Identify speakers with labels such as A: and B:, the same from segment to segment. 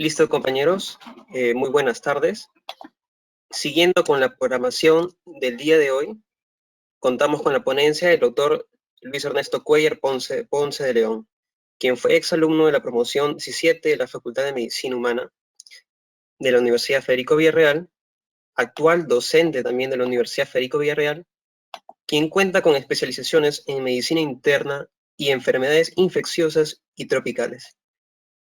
A: Listo, compañeros. Muy buenas tardes. Siguiendo con la programación del día de hoy, contamos con la ponencia del doctor Luis Ernesto Cuellar Ponce de León, quien fue exalumno de la promoción 17 de la Facultad de Medicina Humana de la Universidad Federico Villarreal, actual docente también de la Universidad Federico Villarreal, quien cuenta con especializaciones en medicina interna y enfermedades infecciosas y tropicales.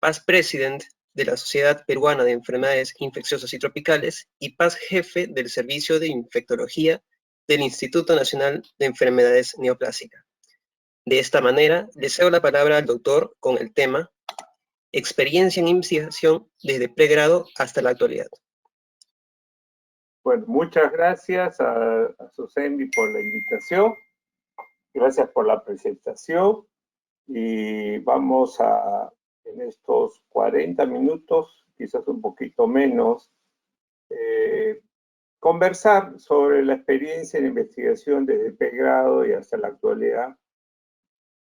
A: Past President de la Sociedad Peruana de Enfermedades Infecciosas y Tropicales y Past Jefe del Servicio de Infectología del Instituto Nacional de Enfermedades Neoplásicas. De esta manera, le cedo la palabra al doctor con el tema Experiencia en investigación desde pregrado hasta la actualidad.
B: Bueno, muchas gracias a Susendi por la invitación. Gracias por la presentación. Y vamos a, en estos 40 minutos, quizás un poquito menos, conversar sobre la experiencia en investigación desde pregrado y hasta la actualidad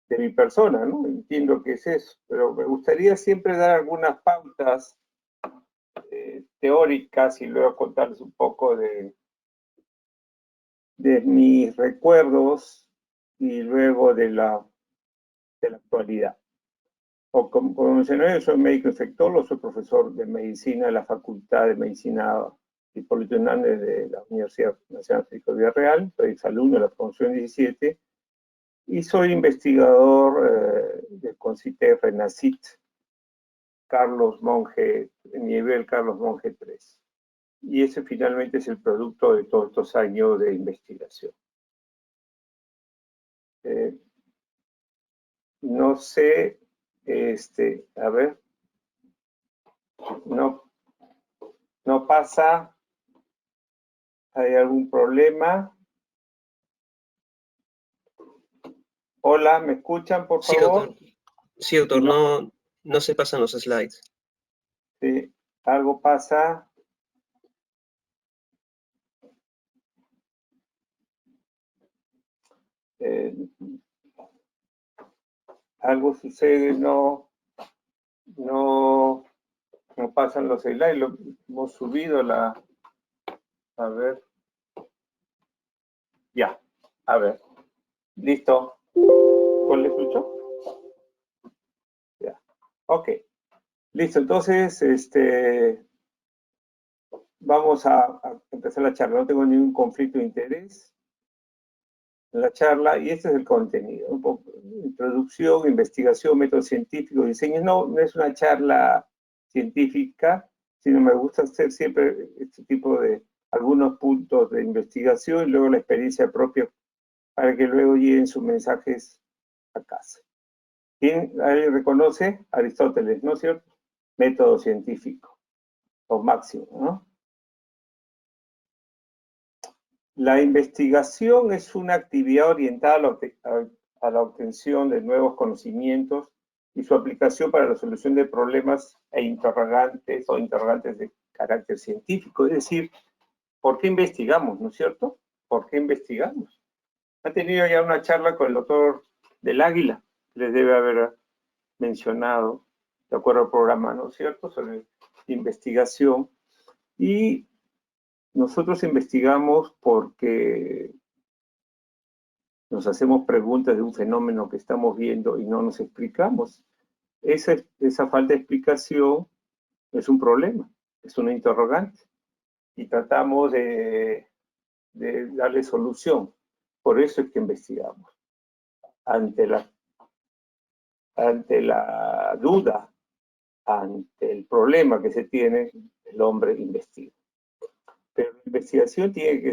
B: de mi persona, ¿no? Entiendo que es eso, pero me gustaría siempre dar algunas pautas teóricas y luego contarles un poco de mis recuerdos y luego de la actualidad. Como mencioné, yo soy médico infectólogo, soy profesor de medicina en la Facultad de Medicina Hipólito Hernández de la Universidad Nacional Federico Villarreal, soy exalumno de la promoción 17 y soy investigador del CONCITEC RENACIT Carlos Monge, nivel Carlos Monge 3. Y ese finalmente es el producto de todos estos años de investigación. No sé, a ver, no pasa, ¿hay algún problema? Hola, ¿me escuchan, por favor?
A: Sí, doctor, no se pasan los slides.
B: Sí, algo pasa. Algo sucede, no pasan los slides, lo hemos subido a ver, ya, a ver, listo, ¿le escucho? Ya, ok, listo, entonces, vamos a empezar la charla, no tengo ningún conflicto de interés en la charla, y este es el contenido, un poco, introducción, investigación, método científico, diseño. No es una charla científica, sino me gusta hacer siempre este tipo de algunos puntos de investigación y luego la experiencia propia para que luego lleguen sus mensajes a casa. ¿Alguien reconoce? Aristóteles, ¿no es cierto? Método científico, o máximo, ¿no? La investigación es una actividad orientada a la obtención de nuevos conocimientos y su aplicación para la solución de problemas e interrogantes de carácter científico. Es decir, ¿por qué investigamos, no es cierto? ¿Por qué investigamos? Ha tenido ya una charla con el doctor del Águila, les debe haber mencionado, de acuerdo al programa, ¿no es cierto?, sobre investigación. Y nosotros investigamos porque nos hacemos preguntas de un fenómeno que estamos viendo y no nos explicamos. Esa falta de explicación es un problema, es una interrogante. Y tratamos de darle solución. Por eso es que investigamos. Ante la duda, ante el problema que se tiene, el hombre investiga. Pero la investigación tiene que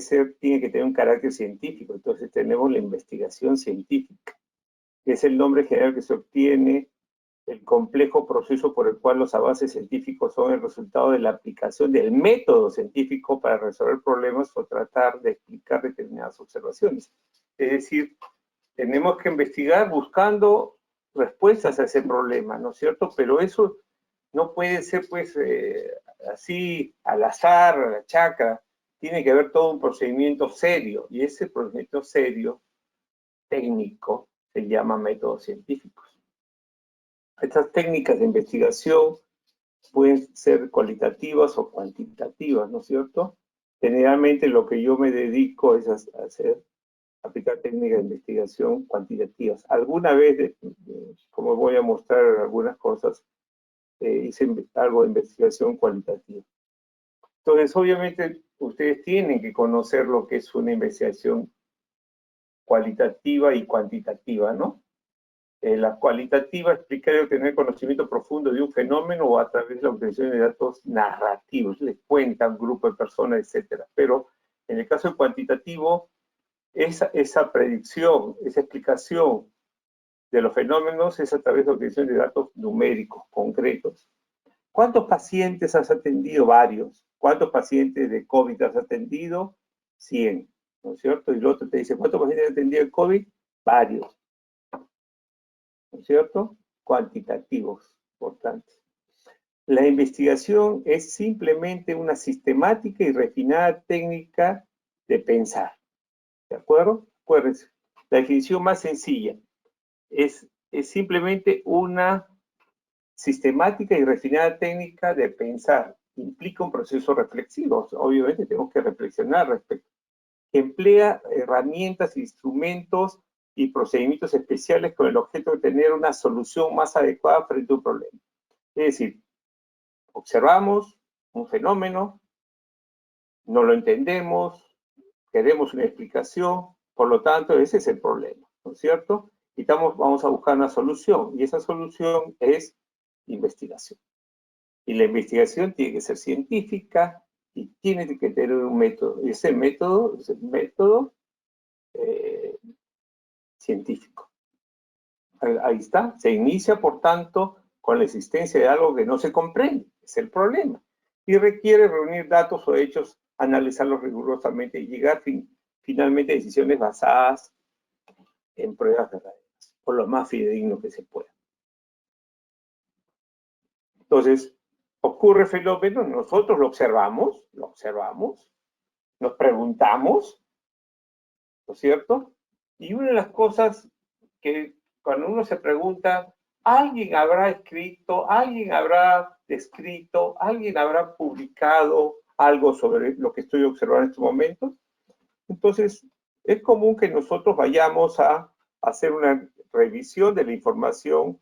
B: tener un carácter científico. Entonces tenemos la investigación científica, que es el nombre general que se obtiene el complejo proceso por el cual los avances científicos son el resultado de la aplicación del método científico para resolver problemas o tratar de explicar determinadas observaciones. Es decir, tenemos que investigar buscando respuestas a ese problema, ¿no es cierto? Pero eso no puede ser, pues, así al azar, a la chacra. Tiene que haber todo un procedimiento serio, y ese procedimiento serio, técnico, se llama métodos científicos. Estas técnicas de investigación pueden ser cualitativas o cuantitativas, ¿no es cierto? Generalmente lo que yo me dedico es a aplicar técnicas de investigación cuantitativas. Alguna vez, como voy a mostrar algunas cosas, hice algo de investigación cualitativa. Entonces, obviamente, ustedes tienen que conocer lo que es una investigación cualitativa y cuantitativa, ¿no? La cualitativa explica y obtener conocimiento profundo de un fenómeno o a través de la obtención de datos narrativos, les cuentan un grupo de personas, etcétera. Pero en el caso del cuantitativo, esa predicción, esa explicación de los fenómenos es a través de la obtención de datos numéricos, concretos. ¿Cuántos pacientes has atendido? Varios. ¿Cuántos pacientes de COVID has atendido? 100, ¿no es cierto? Y el otro te dice, ¿cuántos pacientes has atendido de COVID? Varios. ¿No es cierto? Cuantitativos, importantes. La investigación es simplemente una sistemática y refinada técnica de pensar. ¿De acuerdo? Acuérdense, la definición más sencilla es simplemente una sistemática y refinada técnica de pensar. Implica un proceso reflexivo. Obviamente tenemos que reflexionar al respecto. Emplea herramientas, instrumentos y procedimientos especiales con el objeto de tener una solución más adecuada frente a un problema. Es decir, observamos un fenómeno, no lo entendemos, queremos una explicación, por lo tanto, ese es el problema, ¿no es cierto? Y vamos a buscar una solución, y esa solución es investigación. Y la investigación tiene que ser científica y tiene que tener un método. Y ese método es el método científico. Ahí está. Se inicia, por tanto, con la existencia de algo que no se comprende. Es el problema. Y requiere reunir datos o hechos, analizarlos rigurosamente y llegar finalmente a decisiones basadas en pruebas verdaderas, por lo más fidedigno que se pueda. Entonces, ocurre fenómeno, nosotros lo observamos, nos preguntamos, ¿no es cierto? Y una de las cosas que cuando uno se pregunta, ¿alguien habrá escrito, alguien habrá descrito, alguien habrá publicado algo sobre lo que estoy observando en estos momentos? Entonces, es común que nosotros vayamos a hacer una revisión de la información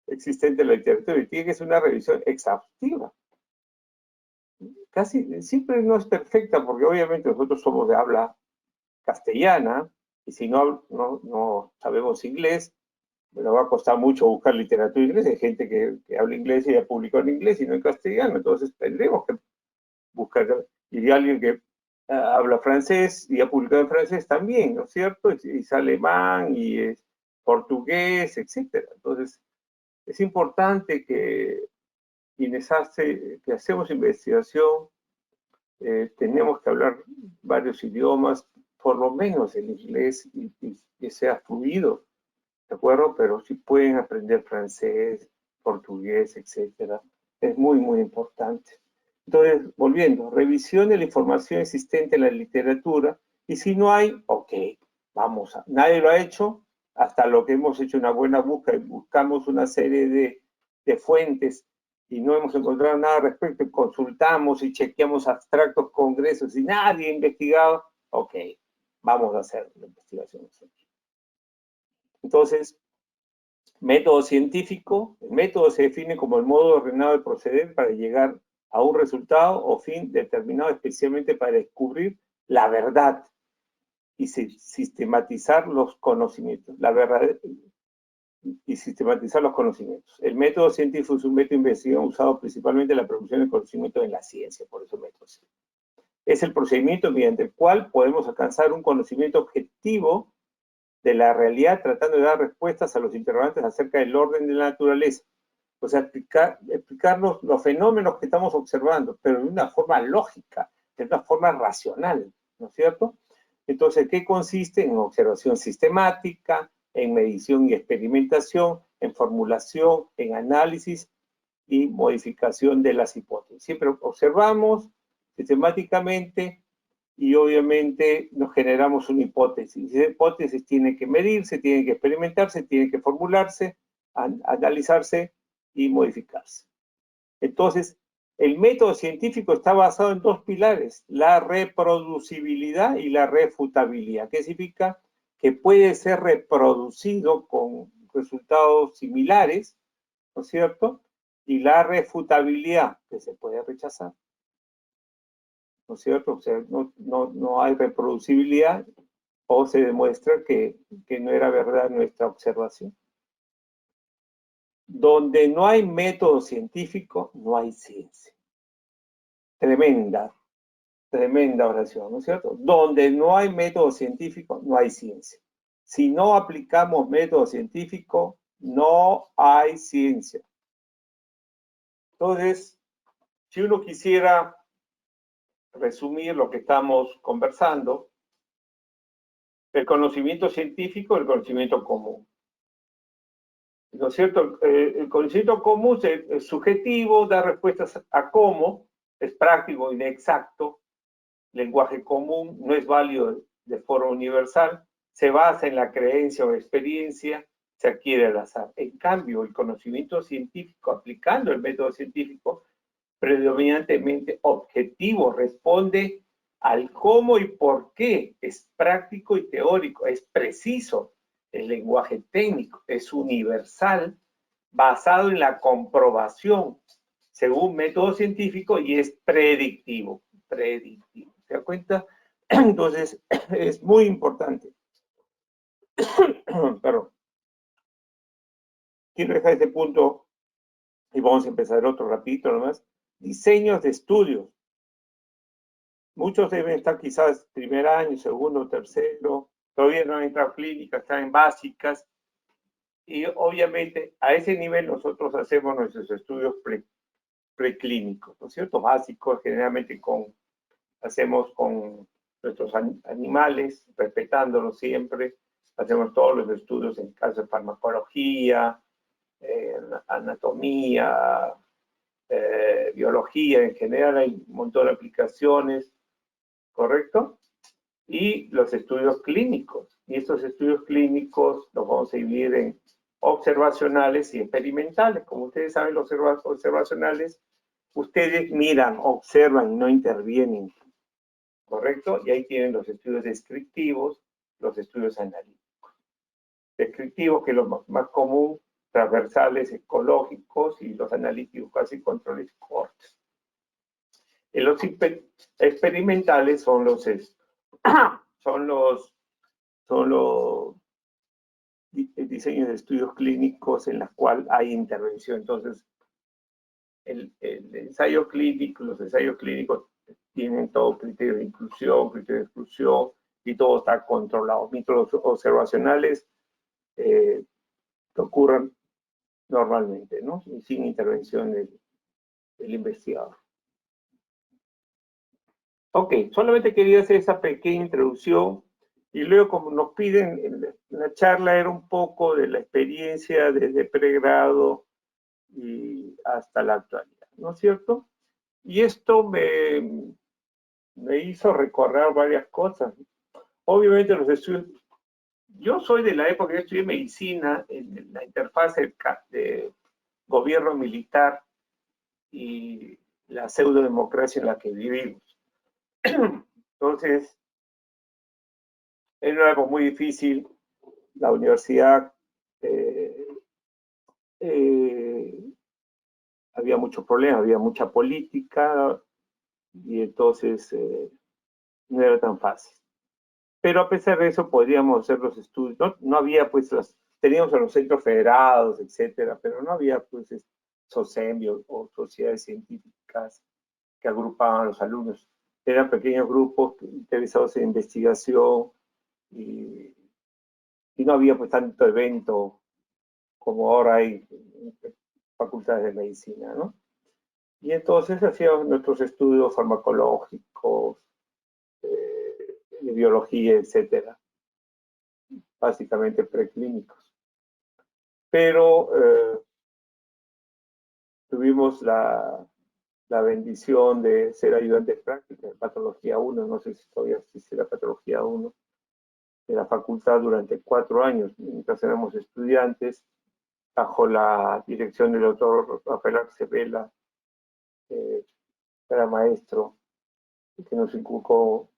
B: existente en la literatura y tiene que ser una revisión exhaustiva. Casi siempre no es perfecta porque obviamente nosotros somos de habla castellana y si no sabemos inglés, nos va a costar mucho buscar literatura inglesa. Hay gente que habla inglés y ya publicó en inglés y no en castellano, entonces tendremos que buscar. Y de alguien que habla francés y ha publicado en francés también, ¿no es cierto? Y es alemán y es portugués, etcétera. Entonces, es importante que quienes hacemos investigación tenemos que hablar varios idiomas, por lo menos el inglés, y que sea fluido, ¿de acuerdo? Pero si pueden aprender francés, portugués, etcétera, es muy, muy importante. Entonces, volviendo, revisión de la información existente en la literatura, y si no hay, ok, nadie lo ha hecho, hasta lo que hemos hecho una buena búsqueda y buscamos una serie de fuentes y no hemos encontrado nada al respecto, consultamos y chequeamos abstractos, congresos y nadie ha investigado, ok, vamos a hacer la investigación nosotros. Entonces, método científico, el método se define como el modo ordenado de proceder para llegar a un resultado o fin determinado especialmente para descubrir la verdad y sistematizar los conocimientos. El método científico es un método de investigación usado principalmente en la producción de conocimiento en la ciencia, por eso método científico. Es el procedimiento mediante el cual podemos alcanzar un conocimiento objetivo de la realidad tratando de dar respuestas a los interrogantes acerca del orden de la naturaleza. O sea, explicarnos los fenómenos que estamos observando, pero de una forma lógica, de una forma racional, ¿no es cierto? Entonces, ¿qué consiste? En observación sistemática, en medición y experimentación, en formulación, en análisis y modificación de las hipótesis. Siempre observamos sistemáticamente y obviamente nos generamos una hipótesis. Esa hipótesis tiene que medirse, tiene que experimentarse, tiene que formularse, analizarse y modificarse. Entonces, el método científico está basado en dos pilares, la reproducibilidad y la refutabilidad. ¿Qué significa? Que puede ser reproducido con resultados similares, ¿no es cierto? Y la refutabilidad, que se puede rechazar, ¿no es cierto? O sea, no hay reproducibilidad o se demuestra que no era verdad nuestra observación. Donde no hay método científico, no hay ciencia. Tremenda oración, ¿no es cierto? Donde no hay método científico, no hay ciencia. Si no aplicamos método científico, no hay ciencia. Entonces, si uno quisiera resumir lo que estamos conversando, el conocimiento científico, el conocimiento común. ¿No es cierto? El conocimiento común es subjetivo, da respuestas a cómo, es práctico, inexacto, lenguaje común, no es válido de forma universal, se basa en la creencia o experiencia, se adquiere al azar. En cambio, el conocimiento científico, aplicando el método científico, predominantemente objetivo, responde al cómo y por qué, es práctico y teórico, es preciso, el lenguaje técnico, es universal, basado en la comprobación, según método científico, y es predictivo. ¿Se da cuenta? Entonces, es muy importante. Perdón. Quiero dejar este punto y vamos a empezar otro rapidito nomás. Diseños de estudios. Muchos deben estar quizás primer año, segundo, tercero, todavía no han entrado clínicas, están en básicas. Y obviamente a ese nivel nosotros hacemos nuestros estudios preclínicos, ¿no es cierto? Básicos, generalmente hacemos con nuestros animales, respetándolos siempre. Hacemos todos los estudios en caso de farmacología, anatomía, biología en general, hay un montón de aplicaciones, ¿correcto? Y los estudios clínicos. Y estos estudios clínicos los vamos a dividir en observacionales y experimentales. Como ustedes saben, los observacionales, ustedes miran, observan y no intervienen, ¿correcto? Y ahí tienen los estudios descriptivos, los estudios analíticos. Descriptivos, que es lo más común, transversales, ecológicos, y los analíticos, casi controles cortos. Y los experimentales son los diseños de estudios clínicos en los cuales hay intervención. Entonces, el ensayo clínico, los ensayos clínicos tienen todo criterio de inclusión, criterio de exclusión, y todo está controlado. Mientras los observacionales que ocurran normalmente, ¿no? Y sin intervención del investigador. Ok, solamente quería hacer esa pequeña introducción y luego, como nos piden, la charla era un poco de la experiencia desde pregrado y hasta la actualidad, ¿no es cierto? Y esto me hizo recorrer varias cosas. Obviamente los estudios, yo soy de la época que estudié medicina en la interfaz de gobierno militar y la pseudodemocracia en la que vivimos. Entonces, era algo muy difícil. La universidad había muchos problemas, había mucha política y entonces no era tan fácil. Pero a pesar de eso podíamos hacer los estudios. No había pues teníamos a los centros federados, etcétera, pero no había pues SOCEM o sociedades científicas que agrupaban a los alumnos. Eran pequeños grupos interesados en investigación y no había pues tanto evento como ahora hay en facultades de medicina, ¿no? Y entonces hacíamos nuestros estudios farmacológicos, de biología, etcétera, básicamente preclínicos. Pero tuvimos la bendición de ser ayudantes prácticos en patología 1, no sé si todavía existe la patología 1, de la facultad durante 4 años, mientras éramos estudiantes, bajo la dirección del doctor Rafael Arcebela, era maestro, que nos inculcó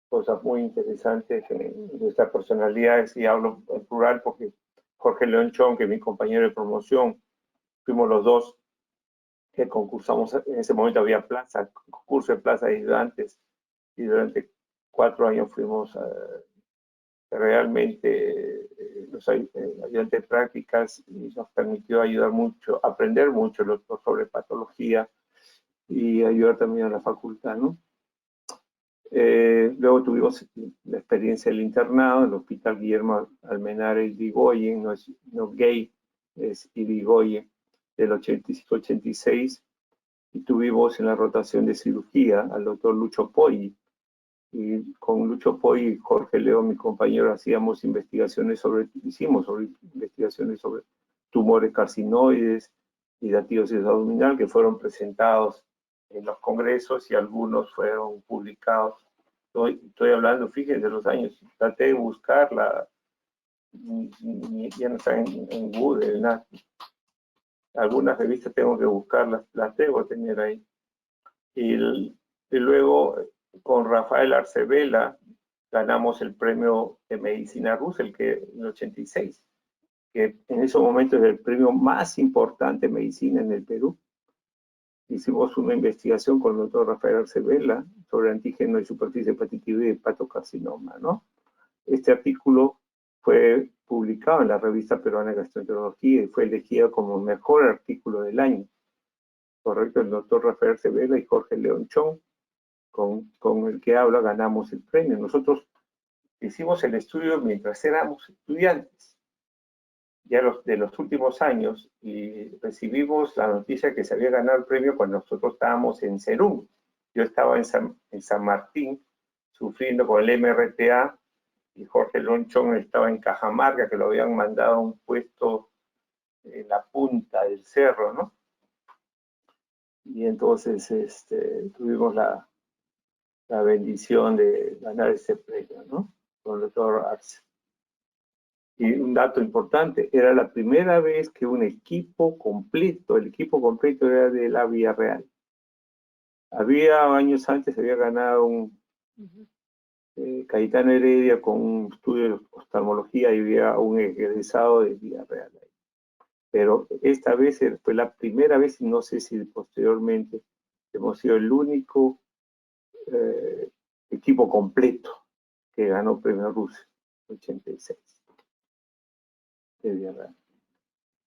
B: cosas muy interesantes en nuestras personalidades, y hablo en plural porque Jorge León Chong, que es mi compañero de promoción, fuimos los dos que concursamos. En ese momento había concurso de plaza de ayudantes, y durante 4 años fuimos realmente los ayudantes de prácticas, y nos permitió ayudar mucho, aprender mucho sobre patología y ayudar también a la facultad, ¿no? Luego tuvimos la experiencia del internado en el Hospital Guillermo Almenara Irigoyen, no Gay, es Irigoyen, del 85-86, y tuvimos en la rotación de cirugía al doctor Lucho Poggi, y con Lucho Poggi y Jorge León, mi compañero, hicimos investigaciones sobre tumores carcinoides y datidosis abdominal, que fueron presentados en los congresos y algunos fueron publicados. Estoy hablando, fíjense, de los años, traté de buscarla, ya no está en Google, nada. Algunas revistas tengo que buscarlas, las debo tener ahí. Y luego, con Rafael Arcevela, ganamos el premio de medicina Russell, que en el 86, que en esos momentos es el premio más importante de medicina en el Perú. Hicimos una investigación con el doctor Rafael Arcevela sobre antígeno de superficie hepatitis y hepatocarcinoma, ¿no? Este artículo fue publicado en la revista peruana de gastroenterología y fue elegido como mejor artículo del año. Correcto, el doctor Rafael Arcevela y Jorge León Chong, con el que habla, ganamos el premio. Nosotros hicimos el estudio mientras éramos estudiantes, ya de los últimos años, y recibimos la noticia que se había ganado el premio cuando nosotros estábamos en Serún. Yo estaba en San Martín, sufriendo con el MRTA, y Jorge Lonchón estaba en Cajamarca, que lo habían mandado a un puesto en la punta del cerro, ¿no? Y entonces tuvimos la bendición de ganar ese premio, ¿no? Con el doctor Arce. Y un dato importante, era la primera vez que un equipo completo, el equipo completo era de la Villarreal. Años antes había ganado un Cayetano Heredia con un estudio de oftalmología, y había un egresado de Villarreal. Pero esta vez fue la primera vez, y no sé si posteriormente hemos sido el único equipo completo que ganó premio Russell 86 de Villarreal.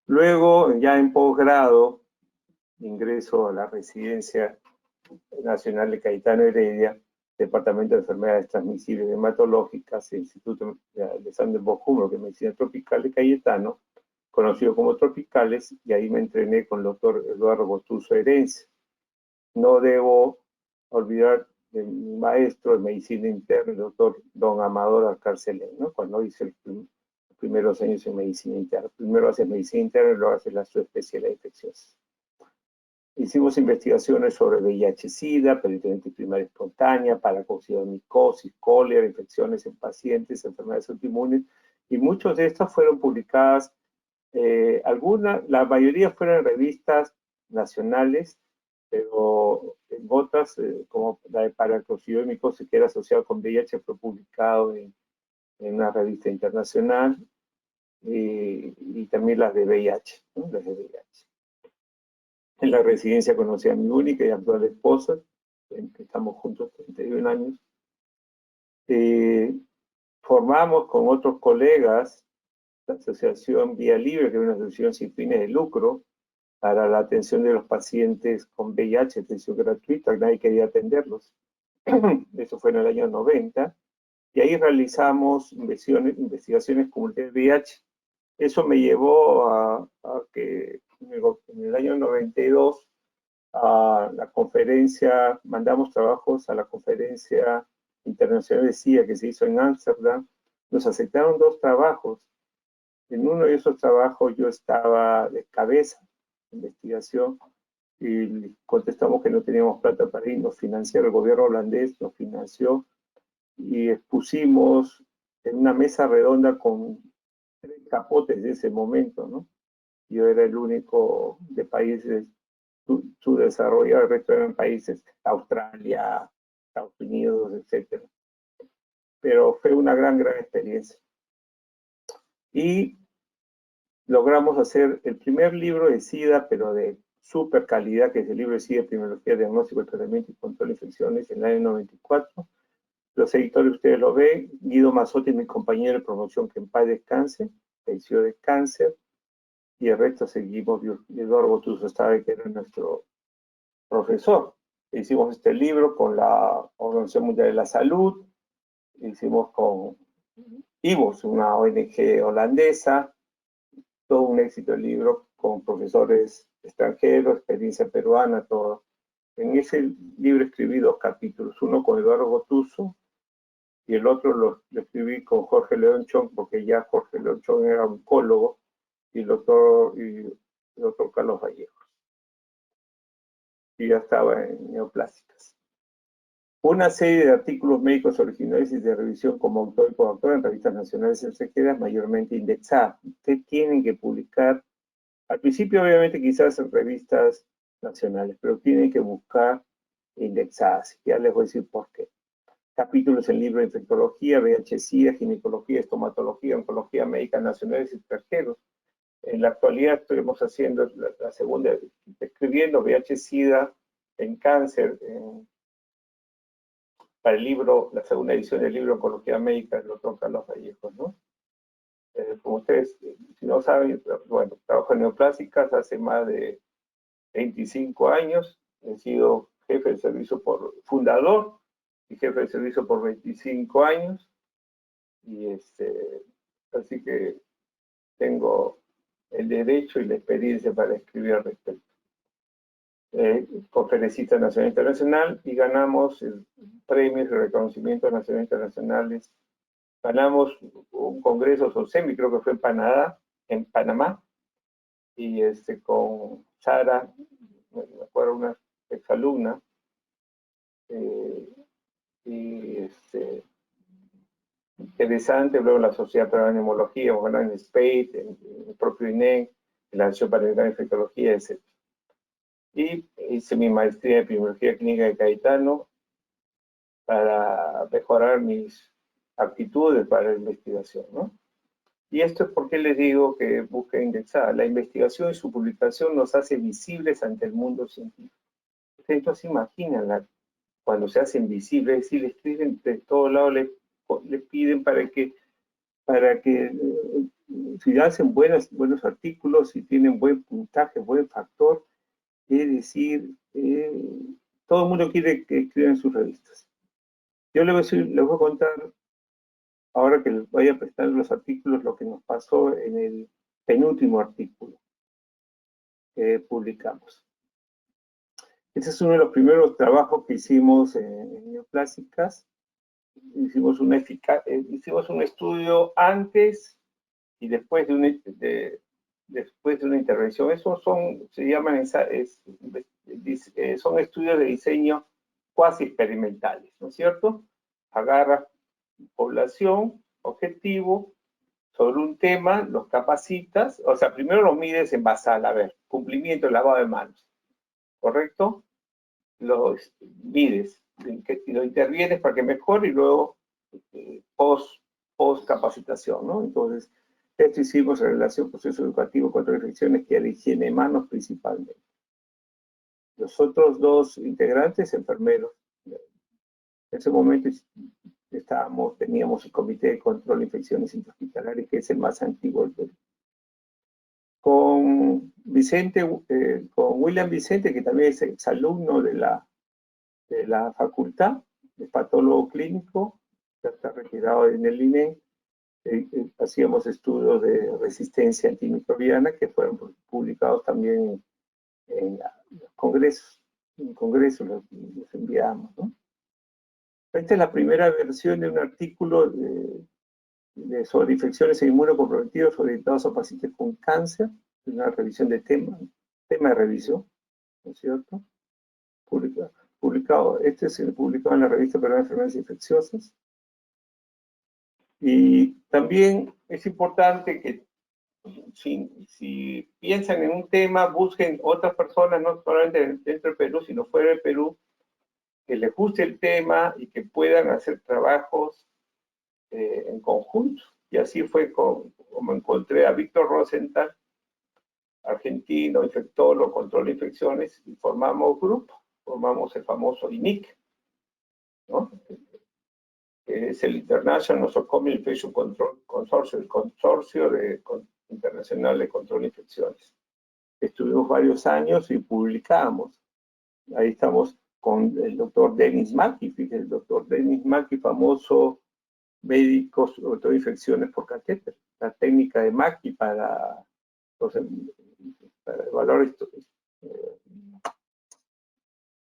B: Luego, ya en posgrado, ingreso a la Residencia Nacional de Cayetano Heredia, Departamento de Enfermedades Transmisibles Hematológicas, Instituto de Alexander Bochum, que es Medicina Tropical de Cayetano, conocido como Tropicales, y ahí me entrené con el doctor Eduardo Bostuzo Herencia. No debo olvidar de mi maestro de medicina interna, el doctor don Amador Alcárcel, ¿no? Cuando hice los primeros años en medicina interna. Primero haces medicina interna y luego haces la subespecialidad infecciosa. Hicimos investigaciones sobre VIH-Sida, peritonitis primaria espontánea, paracoccidiomicosis, cólera, infecciones en pacientes, enfermedades autoinmunes, y muchas de estas fueron publicadas, la mayoría fueron en revistas nacionales, pero en otras, como la de paracoccidiomicosis, que era asociado con VIH, fue publicado en una revista internacional, y también las de VIH, ¿no? Las de VIH. En la residencia conocí a mi única y actual esposa, que estamos juntos 31 años. Formamos con otros colegas la asociación Vía Libre, que es una asociación sin fines de lucro para la atención de los pacientes con VIH, atención gratuita, nadie quería atenderlos. Eso fue en el año 90, y ahí realizamos investigaciones comunitarias de VIH. Eso me llevó a que en el año 92 a la conferencia, mandamos trabajos a la conferencia internacional de SIDA que se hizo en Ámsterdam. Nos aceptaron 2 trabajos. En uno de esos trabajos yo estaba de cabeza de investigación, y contestamos que no teníamos plata para irnos financiar. El gobierno holandés nos financió, y expusimos en una mesa redonda con 3 capotes de ese momento, ¿no? Yo era el único de países su desarrollo. El resto eran países, Australia, Estados Unidos, etc. Pero fue una gran experiencia. Y logramos hacer el primer libro de SIDA, pero de súper calidad, que es el libro de SIDA, Epidemiología, Diagnóstico, Tratamiento y Control de Infecciones, en el año 94. Los editores, ustedes lo ven, Guido Mazzotti, mi compañero de promoción, que en paz descanse, falleció de cáncer, y el resto seguimos. Eduardo Gotuso sabe que era nuestro profesor. Hicimos este libro con la Organización Mundial de la Salud, hicimos con IVOS, una ONG holandesa, todo un éxito el libro, con profesores extranjeros, experiencia peruana, todo. En ese libro escribí 2 capítulos, uno con Eduardo Gotuso y el otro lo escribí con Jorge León Chong, porque ya Jorge León Chong era oncólogo, y el doctor Carlos Vallejos, y ya estaba en neoplásicas. Una serie de artículos médicos originales y de revisión como autor y coautor en revistas nacionales extranjeras, mayormente indexadas. Ustedes tienen que publicar, al principio obviamente quizás en revistas nacionales, pero tienen que buscar indexadas. Ya les voy a decir por qué. Capítulos en libros de infectología, VIH-Sida, ginecología, estomatología, oncología médica nacionales y extranjeros. En la actualidad estuvimos haciendo la segunda, escribiendo VIH-Sida en cáncer, para el libro, la segunda edición del libro Oncología Médica del doctor Carlos Vallejos, ¿no? Como ustedes, si no saben, bueno, trabajo en neoplásicas hace más de 25 años, he sido jefe de servicio fundador y jefe de servicio por 25 años, y así que tengo el derecho y la experiencia para escribir al respecto. Conferencista nacional e internacional, y ganamos premios y reconocimientos nacionales e internacionales. Ganamos un congreso SOCEMI, creo que fue en Panamá, y con Sara, me acuerdo, una exalumna, y interesante. Luego la Sociedad Peruana de Neumología, hemos ganado en SPEIT, en el propio INEC, en la Asociación Panamericana de Infectología, etc. Y hice mi maestría en epidemiología clínica de Cayetano para mejorar mis aptitudes para la investigación, ¿no? Y esto es porque les digo que busque indexar. La investigación y su publicación nos hace visibles ante el mundo científico. Ustedes no se imaginan cuando se hacen visibles, es decir, le escriben de todos lados, le piden para que si hacen buenos artículos, si tienen buen puntaje, buen factor, es decir, todo el mundo quiere que escriban sus revistas. Yo les voy a contar, ahora que les voy a prestar los artículos, lo que nos pasó en el penúltimo artículo que publicamos. Este es uno de los primeros trabajos que hicimos en neoplásicas. Hicimos un estudio antes y después de una intervención. Esos son estudios de diseño cuasi experimentales, ¿no es cierto? Agarras población, objetivo, sobre un tema, los capacitas, o sea, primero los mides en basal, a ver, cumplimiento, lavado de manos, ¿correcto? Los mides, y lo intervienes para que mejore, y luego post capacitación, ¿no? Entonces, esto hicimos en relación al proceso educativo contra infecciones, que era higiene de manos principalmente. Los otros 2 integrantes, enfermeros. En ese momento teníamos el Comité de Control de Infecciones Intrahospitalarias, que es el más antiguo del Perú. Con William Vicente, que también es exalumno de la facultad, de patólogo clínico, ya está retirado en el INE. Hacíamos estudios de resistencia antimicrobiana que fueron publicados también en los congresos. En congresos los enviamos, ¿no? Esta es la primera versión de un artículo sobre infecciones e inmunocomprometidos orientados a pacientes con cáncer, una revisión de tema de revisión, ¿no es cierto? Publicado, se publicó en la Revista Peruana de Enfermedades Infecciosas. Y también es importante que si piensan en un tema, busquen otras personas, no solamente dentro del Perú, sino fuera del Perú, que les guste el tema y que puedan hacer trabajos en conjunto. Y así fue como encontré a Víctor Rosenthal, argentino, infectólogo, control de infecciones, y formamos grupo, formamos el famoso INIC, ¿no? Que es el International Nosocomial Infection Control Consorcio, el consorcio internacional de control de infecciones. Estuvimos varios años y publicamos. Ahí estamos con el doctor Dennis Mackey, fíjate, el doctor Dennis Mackey, famoso médico sobre todo infecciones por catéter, la técnica de Mackey para evaluar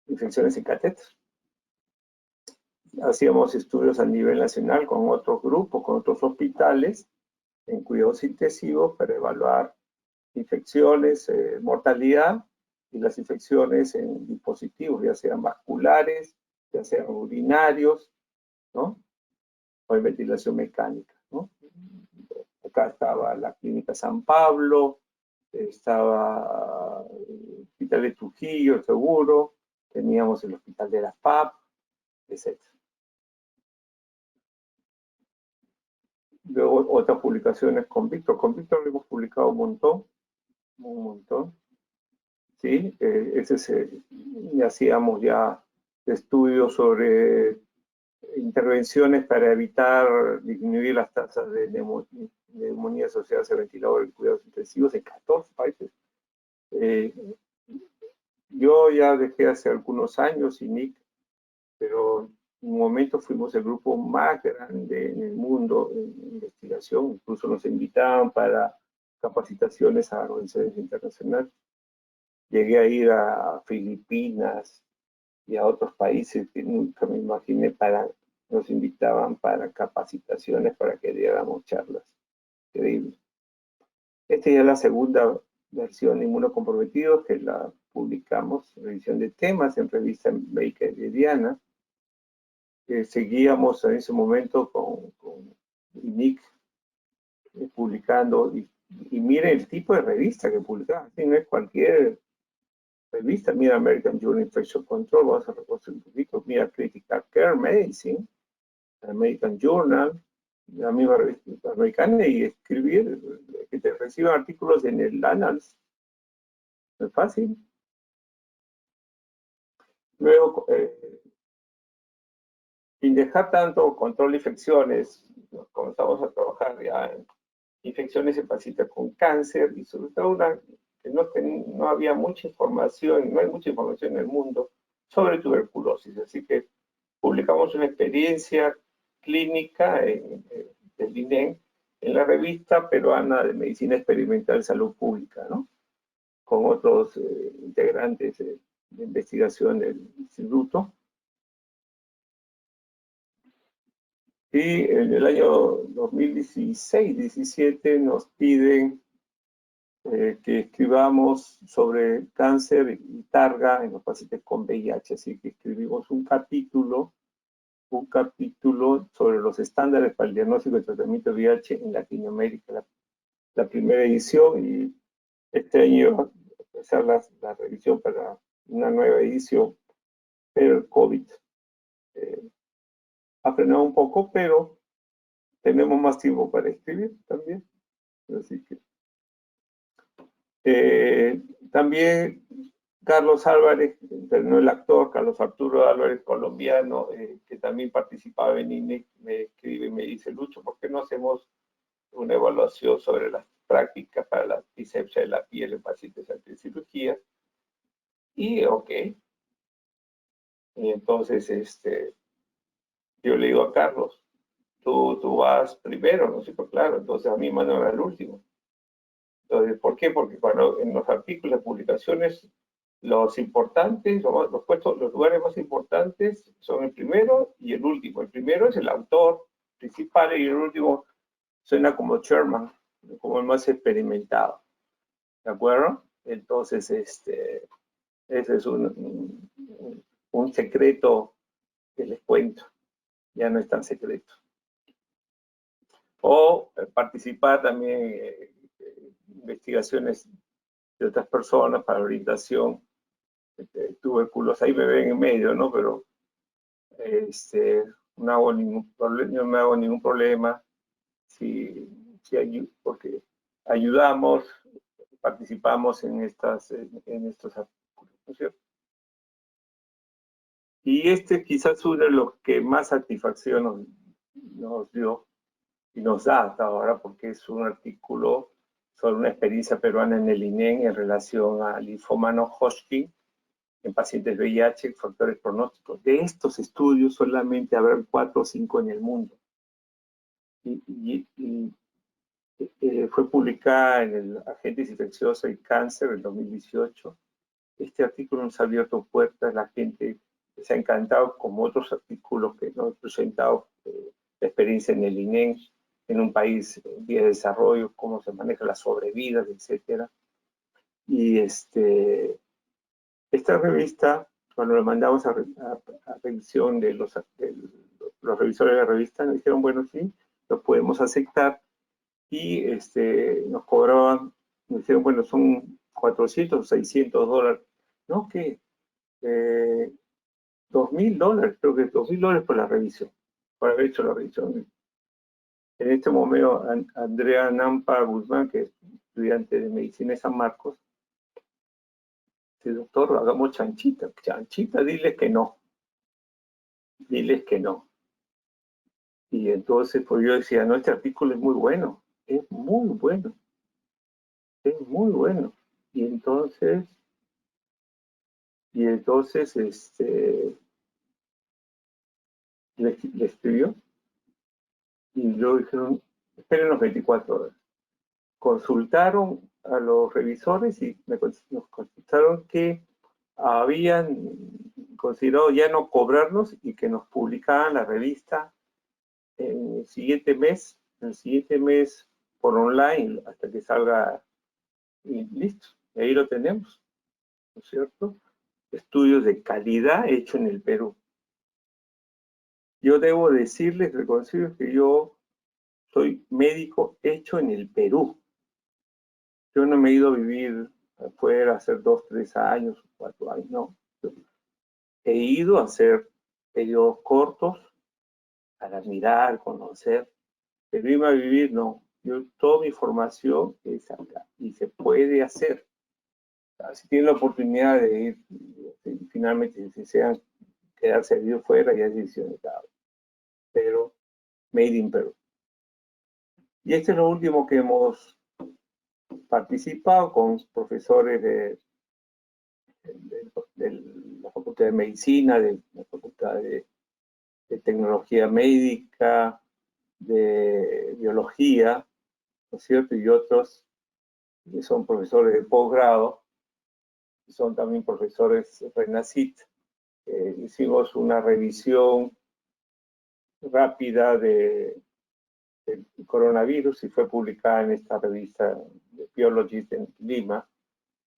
B: infecciones en catéter. Hacíamos estudios a nivel nacional con otros grupos, con otros hospitales, en cuidados intensivos para evaluar infecciones, mortalidad y las infecciones en dispositivos, ya sean vasculares, ya sean urinarios, ¿no? O en ventilación mecánica, ¿no? Acá estaba la Clínica San Pablo, estaba el Hospital de Trujillo, seguro, teníamos el Hospital de la FAP, etc. Luego otras publicaciones con Víctor. Con Víctor hemos publicado un montón. ¿Sí? Y hacíamos ya estudios sobre intervenciones para evitar disminuir las tasas de neumonía asociadas a ventiladores y cuidados intensivos en 14 países. Yo ya dejé hace algunos años INIC, pero en un momento fuimos el grupo más grande en el mundo en investigación, incluso nos invitaban para capacitaciones a organizaciones internacionales. Llegué a ir a Filipinas y a otros países que nunca me imaginé, nos invitaban para capacitaciones, para que diéramos charlas. Increíble. Esta ya es la segunda versión de Inmunocomprometidos, que la publicamos, revisión de temas en revista médica Herediana. Seguíamos en ese momento con INIC publicando, y miren el tipo de revista que publicaban, no es cualquier revista. Mira American Journal of Infection Control, vamos a reposar un poquito, mira Critical Care Medicine, American Journal, la misma revista americana, y escribir, que te reciban artículos en el Annals, no es fácil. Luego, sin dejar tanto control de infecciones, comenzamos a trabajar ya en infecciones hepáticas con cáncer, y sobre todo que no había mucha información, no hay mucha información en el mundo sobre tuberculosis, así que publicamos una experiencia clínica del INEM en la revista peruana de Medicina Experimental de Salud Pública, ¿no? Con otros integrantes de investigación del instituto. Y en el año 2016-17 nos piden que escribamos sobre cáncer y targa en los pacientes con VIH, así que escribimos un capítulo sobre los estándares para el diagnóstico y tratamiento de VIH en Latinoamérica, la primera edición, y este año va a empezar la revisión para una nueva edición, pero el COVID ha frenado un poco, pero tenemos más tiempo para escribir también, así que también Carlos Álvarez, pero no el actor, Carlos Arturo Álvarez, colombiano, que también participaba en INIC, me escribe y me dice: Lucho, ¿por qué no hacemos una evaluación sobre las prácticas para la disepsia de la piel en pacientes ante cirugía? Y ok. Y entonces yo le digo a Carlos: tú vas primero, ¿no es cierto? Claro, entonces a mí mandan al último. Entonces, ¿por qué? Porque cuando en los artículos de publicaciones, los importantes, los lugares más importantes son el primero y el último. El primero es el autor principal y el último suena como chairman, como el más experimentado. ¿De acuerdo? Entonces, ese es un secreto que les cuento. Ya no es tan secreto. O participar también investigaciones de otras personas para orientación, tuberculosis, ahí me ven en medio, ¿no? Pero no hago ningún problema, no me hago ningún problema porque ayudamos, participamos en estos artículos, ¿no es cierto? Y quizás es uno de los que más satisfacción nos dio y nos da hasta ahora, porque es un artículo sobre una experiencia peruana en el INEN en relación al linfoma no Hodgkin en pacientes VIH, factores pronósticos. De estos estudios solamente habrán 4 o 5 en el mundo. Fue publicada en el Agentes Infecciosos y Cáncer en 2018. Este artículo nos ha abierto puertas, la gente se ha encantado, como otros artículos que nos han presentado, la experiencia en el INEN, en un país en vía de desarrollo, cómo se maneja las sobrevidas, etc. Y esta revista, cuando la mandamos a revisión de los revisores de la revista, nos dijeron, bueno, sí, lo podemos aceptar. Y nos cobraban, nos dijeron, bueno, son 400 o 600 dólares. No, que $2,000, creo que $2,000 por la revisión, por haber hecho la revisión. En este momento, Andrea Nampa Guzmán, que es estudiante de medicina de San Marcos, dice, doctor, hagamos chanchita. Chanchita, diles que no. Diles que no. Y entonces, pues yo decía, no, este artículo es muy bueno. Es muy bueno. Es muy bueno. Y entonces le escribió y luego dijeron, esperen los 24 horas. Consultaron a los revisores y nos contestaron que habían considerado ya no cobrarnos y que nos publicaban la revista en el siguiente mes por online hasta que salga y listo. Y ahí lo tenemos, ¿no es cierto? Estudios de calidad hechos en el Perú. Yo debo decirles, reconocerles que yo soy médico hecho en el Perú. Yo no me he ido a vivir afuera a hacer 2, 3 años, 4 años, no. He ido a hacer periodos cortos para mirar, conocer, pero irme a vivir no. Toda mi formación es acá y se puede hacer. Si tienen la oportunidad de ir, finalmente, si desean quedarse a vivir fuera, ya es decisión de cada uno. Pero made in Perú. Y este es lo último que hemos participado con profesores de la Facultad de Medicina, de la Facultad de Tecnología Médica, de Biología, ¿no es cierto? Y otros que son profesores de posgrado, y son también profesores RENACIT. Hicimos una revisión rápida del coronavirus y fue publicada en esta revista de Biologist en Lima.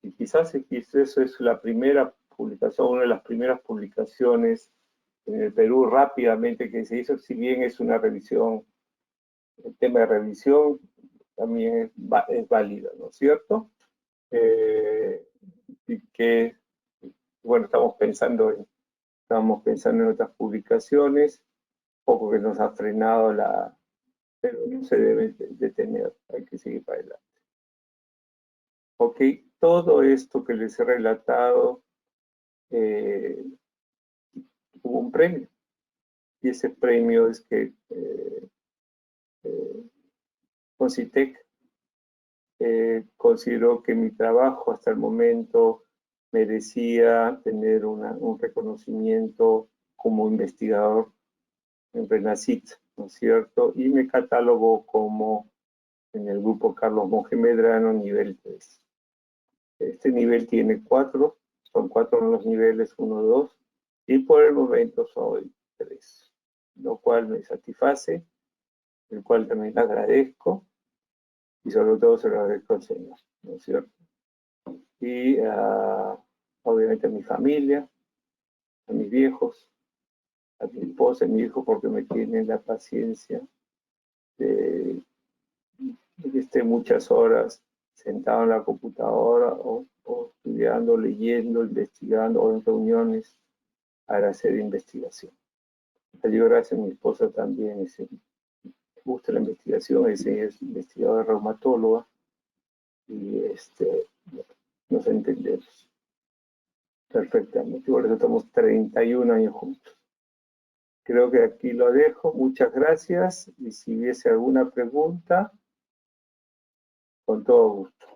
B: Y quizás eso es la primera publicación, una de las primeras publicaciones en el Perú rápidamente que se hizo, si bien es una revisión, el tema de revisión también es válido, ¿no es cierto? Y que, bueno, estamos pensando en otras publicaciones, poco que nos ha frenado pero no se debe detener, hay que seguir para adelante. Ok, todo esto que les he relatado hubo un premio, y ese premio es que Concitec consideró que mi trabajo hasta el momento merecía tener un reconocimiento como investigador en RENACIT, ¿no es cierto? Y me catalogó como en el grupo Carlos Monge Medrano nivel 3. Este nivel tiene 4, son 4 los niveles, 1, 2, y por el momento soy 3, lo cual me satisface, el cual también agradezco, y sobre todo se lo agradezco al Señor, ¿no es cierto? Y obviamente a mi familia, a mis viejos, a mi esposa y mi hijo, porque me tienen la paciencia de que esté muchas horas sentado en la computadora o estudiando, leyendo, investigando o en reuniones para hacer investigación. Yo, gracias a mi esposa también, me gusta la investigación, es investigadora reumatóloga y nos entendemos perfectamente. Por eso estamos 31 años juntos. Creo que aquí lo dejo. Muchas gracias. Y si hubiese alguna pregunta, con todo gusto.